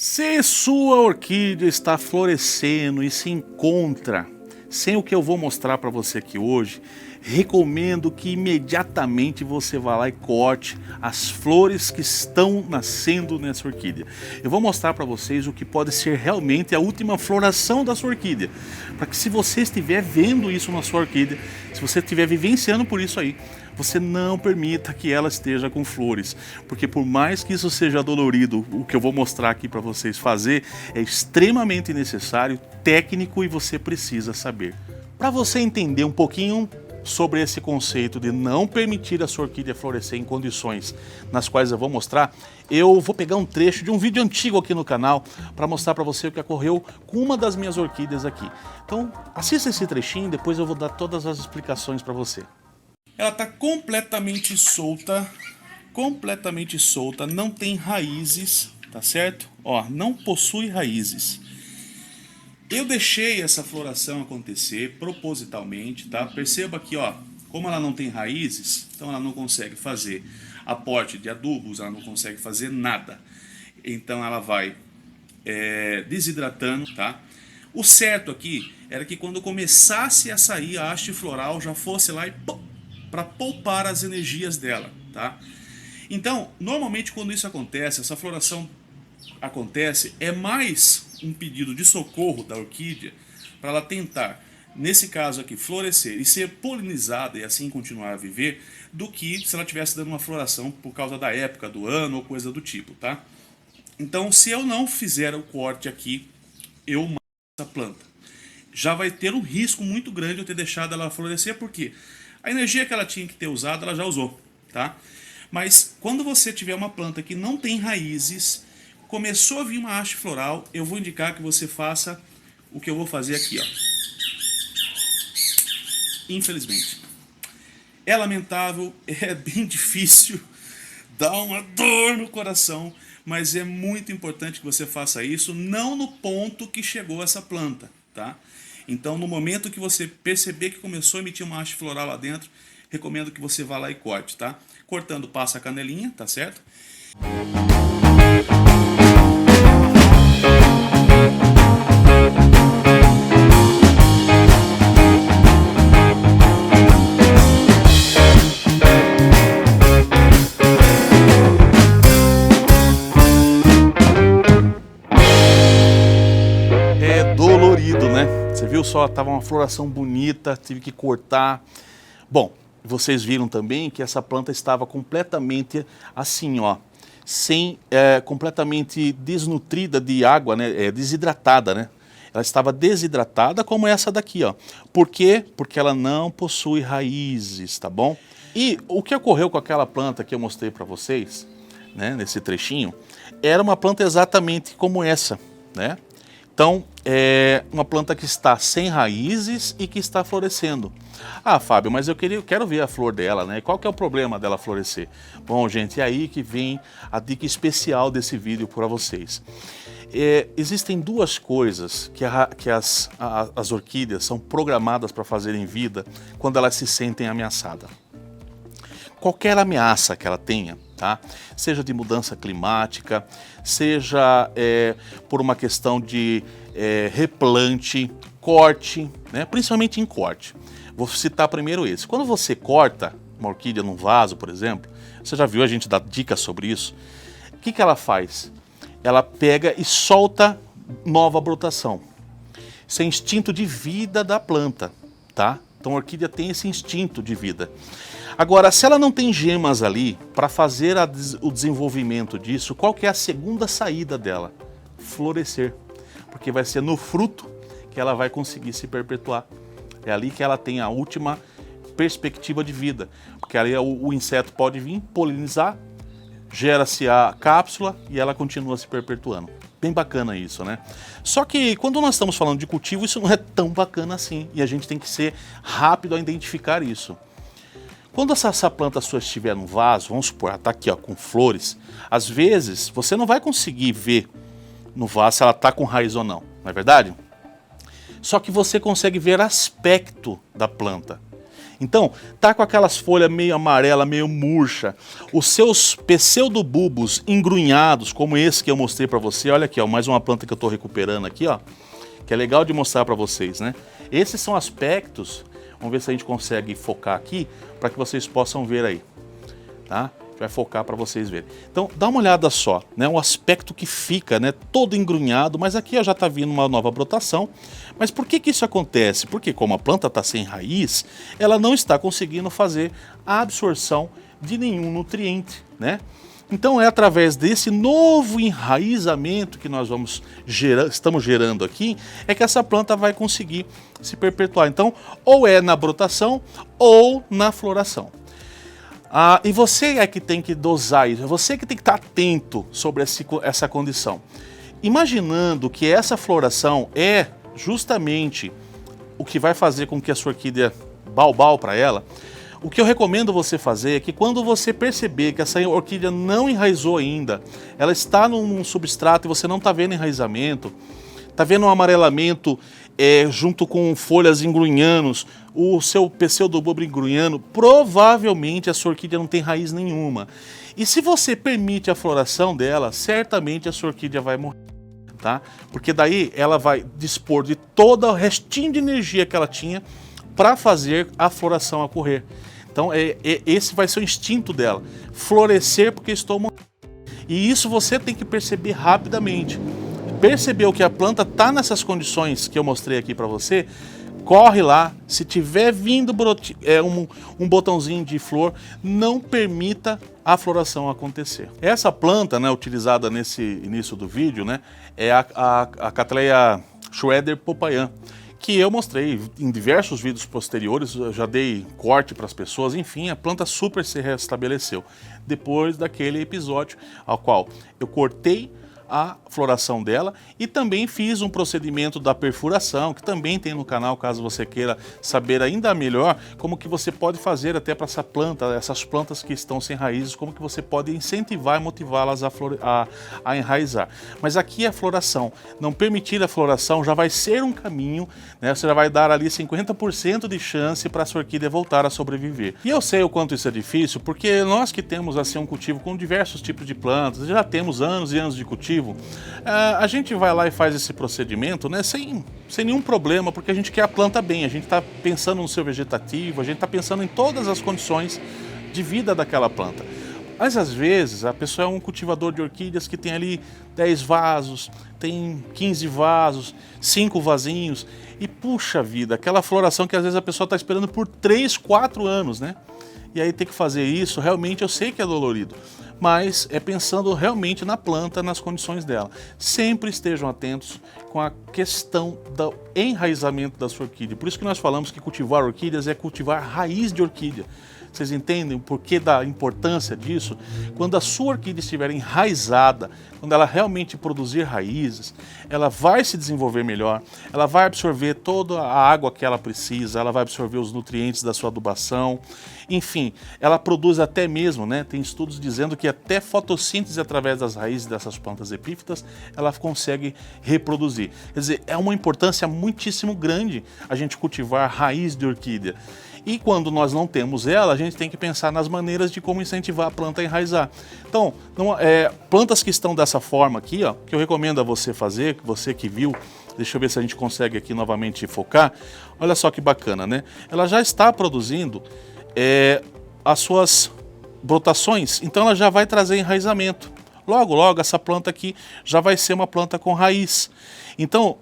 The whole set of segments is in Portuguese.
Se sua orquídea está florescendo e se encontra sem o que eu vou mostrar para você aqui hoje, recomendo que imediatamente você vá lá e corte as flores que estão nascendo nessa orquídea. Eu vou mostrar para vocês o que pode ser realmente a última floração da sua orquídea, para que se você estiver vendo isso na sua orquídea, se você estiver vivenciando por isso aí, você não permita que ela esteja com flores, porque por mais que isso seja dolorido, o que eu vou mostrar aqui para vocês fazer é extremamente necessário, técnico e você precisa saber. Para você entender um pouquinho sobre esse conceito de não permitir a sua orquídea florescer em condições nas quais eu vou mostrar, eu vou pegar um trecho de um vídeo antigo aqui no canal para mostrar para você o que ocorreu com uma das minhas orquídeas aqui. Então assista esse trechinho e depois eu vou dar todas as explicações para você. Ela está completamente solta, não tem raízes, tá certo? Ó, não possui raízes. Eu deixei essa floração acontecer propositalmente, tá? Perceba aqui, ó, como ela não tem raízes, então ela não consegue fazer aporte de adubos, ela não consegue fazer nada. Então ela vai desidratando, tá? O certo aqui era que quando começasse a sair a haste floral já fosse lá e para poupar as energias dela, tá? Então, normalmente quando isso acontece, essa floração acontece, é mais um pedido de socorro da orquídea para ela tentar, nesse caso aqui, florescer e ser polinizada e assim continuar a viver, do que se ela estivesse dando uma floração por causa da época do ano ou coisa do tipo, tá? Então, se eu não fizer o corte aqui, eu mato essa planta. Já vai ter um risco muito grande de eu ter deixado ela florescer, porque a energia que ela tinha que ter usado, ela já usou, tá? Mas quando você tiver uma planta que não tem raízes, começou a vir uma haste floral, eu vou indicar que você faça o que eu vou fazer aqui, ó. Infelizmente. É lamentável, é bem difícil, dá uma dor no coração, mas é muito importante que você faça isso, não no ponto que chegou essa planta, tá? Então, no momento que você perceber que começou a emitir uma haste floral lá dentro, recomendo que você vá lá e corte, tá? Cortando, passa a canelinha, tá certo? É dolorido, né? Você viu só, tava uma floração bonita, tive que cortar. Bom, vocês viram também que essa planta estava completamente assim, ó, completamente desnutrida de água, né? Desidratada, né? Ela estava desidratada como essa daqui, ó. Por quê? Porque ela não possui raízes, tá bom? E o que ocorreu com aquela planta que eu mostrei para vocês, né, nesse trechinho, era uma planta exatamente como essa, né? Então, é uma planta que está sem raízes e que está florescendo. Ah, Fábio, mas eu quero ver a flor dela, né? Qual que é o problema dela florescer? Bom, gente, é aí que vem a dica especial desse vídeo para vocês. Existem duas coisas que as orquídeas são programadas para fazer em vida quando elas se sentem ameaçadas. Qualquer ameaça que ela tenha, tá? Seja de mudança climática, seja por uma questão de replante, corte, né? Principalmente em corte. Vou citar primeiro esse. Quando você corta uma orquídea num vaso, por exemplo, você já viu a gente dar dicas sobre isso, o que ela faz? Ela pega e solta nova brotação. Isso é instinto de vida da planta, tá? Então a orquídea tem esse instinto de vida. Agora, se ela não tem gemas ali para fazer o desenvolvimento disso, qual que é a segunda saída dela? Florescer. Porque vai ser no fruto que ela vai conseguir se perpetuar. É ali que ela tem a última perspectiva de vida. Porque ali o inseto pode vir, polinizar, gera-se a cápsula e ela continua se perpetuando. Bem bacana isso, né? Só que quando nós estamos falando de cultivo, isso não é tão bacana assim. E a gente tem que ser rápido a identificar isso. Quando essa planta sua estiver no vaso, vamos supor, ela está aqui ó, com flores, às vezes você não vai conseguir ver no vaso se ela está com raiz ou não, não é verdade? Só que você consegue ver aspecto da planta. Então, tá com aquelas folhas meio amarela, meio murcha, os seus pseudobulbos engrunhados, como esse que eu mostrei para você. Olha aqui, ó, mais uma planta que eu estou recuperando aqui, ó, que é legal de mostrar para vocês, né? Esses são aspectos, vamos ver se a gente consegue focar aqui, para que vocês possam ver aí, tá? Vai focar para vocês verem. Então, dá uma olhada só, né? O aspecto que fica, né? Todo engrunhado, mas aqui ó, já está vindo uma nova brotação. Mas por que isso acontece? Porque como a planta está sem raiz, ela não está conseguindo fazer a absorção de nenhum nutriente, né? Então é através desse novo enraizamento que nós estamos gerando aqui, é que essa planta vai conseguir se perpetuar. Então, ou é na brotação ou na floração. E você é que tem que dosar isso, você que tem que estar atento sobre essa condição. Imaginando que essa floração é justamente o que vai fazer com que a sua orquídea baubau para ela, o que eu recomendo você fazer é que quando você perceber que essa orquídea não enraizou ainda, ela está num substrato e você não está vendo enraizamento, está vendo um amarelamento junto com folhas engrunhando, o seu pseudobulbo engrunhando, provavelmente a sua orquídea não tem raiz nenhuma. E se você permite a floração dela, certamente a sua orquídea vai morrer, tá? Porque daí ela vai dispor de todo o restinho de energia que ela tinha para fazer a floração ocorrer. Então esse vai ser o instinto dela, florescer porque estou morrendo. E isso você tem que perceber rapidamente. Percebeu que a planta está nessas condições que eu mostrei aqui para você, corre lá, se tiver vindo um botãozinho de flor, não permita a floração acontecer. Essa planta, né, utilizada nesse início do vídeo, né, é a Cattleya Schroeder Popayan, que eu mostrei em diversos vídeos posteriores, eu já dei corte para as pessoas, enfim, a planta super se restabeleceu. Depois daquele episódio ao qual eu cortei a floração dela e também fiz um procedimento da perfuração, que também tem no canal, caso você queira saber ainda melhor como que você pode fazer até para essa planta, essas plantas que estão sem raízes, como que você pode incentivar e motivá-las a enraizar. Mas aqui a floração, não permitir a floração já vai ser um caminho, né? Você já vai dar ali 50% de chance para a sua orquídea voltar a sobreviver. E eu sei o quanto isso é difícil, porque nós que temos assim um cultivo com diversos tipos de plantas, já temos anos e anos de cultivo, a gente vai lá e faz esse procedimento, né, sem nenhum problema, porque a gente quer a planta bem, a gente está pensando no seu vegetativo, a gente está pensando em todas as condições de vida daquela planta. Mas às vezes a pessoa é um cultivador de orquídeas que tem ali 10 vasos, tem 15 vasos, 5 vasinhos, e puxa vida, aquela floração que às vezes a pessoa está esperando por 3, 4 anos, né? E aí ter que fazer isso, realmente eu sei que é dolorido, mas é pensando realmente na planta, nas condições dela. Sempre estejam atentos com a questão do enraizamento da sua orquídea. Por isso que nós falamos que cultivar orquídeas é cultivar raiz de orquídea. Vocês entendem o porquê da importância disso? Quando a sua orquídea estiver enraizada, quando ela realmente produzir raízes, ela vai se desenvolver melhor, ela vai absorver toda a água que ela precisa, ela vai absorver os nutrientes da sua adubação, enfim, ela produz até mesmo, né? Tem estudos dizendo que até fotossíntese através das raízes dessas plantas epífitas, ela consegue reproduzir. Quer dizer, é uma importância muitíssimo grande a gente cultivar raiz de orquídea. E quando nós não temos ela, a gente tem que pensar nas maneiras de como incentivar a planta a enraizar. Então, plantas que estão dessa forma aqui, ó, que eu recomendo a você fazer, você que viu, deixa eu ver se a gente consegue aqui novamente focar. Olha só que bacana, né? Ela já está produzindo as suas brotações, então ela já vai trazer enraizamento. Logo, logo, essa planta aqui já vai ser uma planta com raiz. Então,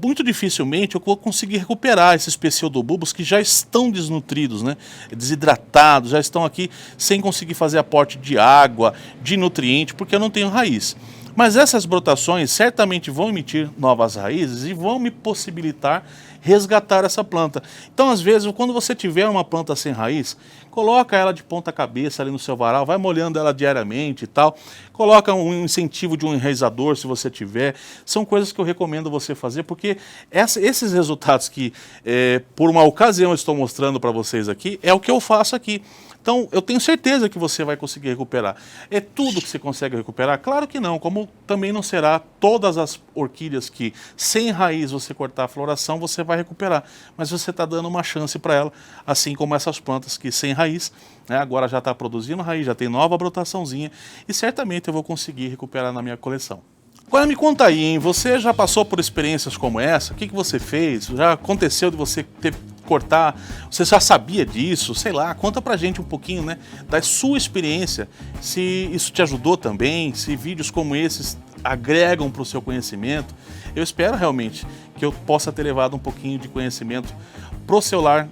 muito dificilmente eu vou conseguir recuperar esses pseudobulbos que já estão desnutridos, né? Desidratados, já estão aqui sem conseguir fazer aporte de água, de nutriente, porque eu não tenho raiz. Mas essas brotações certamente vão emitir novas raízes e vão me possibilitar resgatar essa planta. Então, às vezes, quando você tiver uma planta sem raiz, coloca ela de ponta cabeça ali no seu varal, vai molhando ela diariamente e tal. Coloca um incentivo de um enraizador, se você tiver. São coisas que eu recomendo você fazer, porque esses resultados que, por uma ocasião, eu estou mostrando para vocês aqui, é o que eu faço aqui. Então, eu tenho certeza que você vai conseguir recuperar. É tudo que você consegue recuperar? Claro que não, como também não será todas as orquídeas que sem raiz você cortar a floração, você vai recuperar. Mas você está dando uma chance para ela, assim como essas plantas que sem raiz, né, agora já está produzindo raiz, já tem nova brotaçãozinha, e certamente eu vou conseguir recuperar na minha coleção. Agora me conta aí, hein? Você já passou por experiências como essa? O que você fez? Já aconteceu de você ter que cortar? Você já sabia disso? Sei lá, conta pra gente um pouquinho, né, da sua experiência, se isso te ajudou também, se vídeos como esses agregam para o seu conhecimento. Eu espero realmente que eu possa ter levado um pouquinho de conhecimento pro seu lar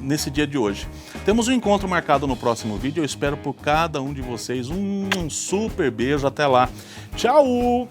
nesse dia de hoje. Temos um encontro marcado no próximo vídeo, eu espero por cada um de vocês. Um super beijo, até lá. Tchau!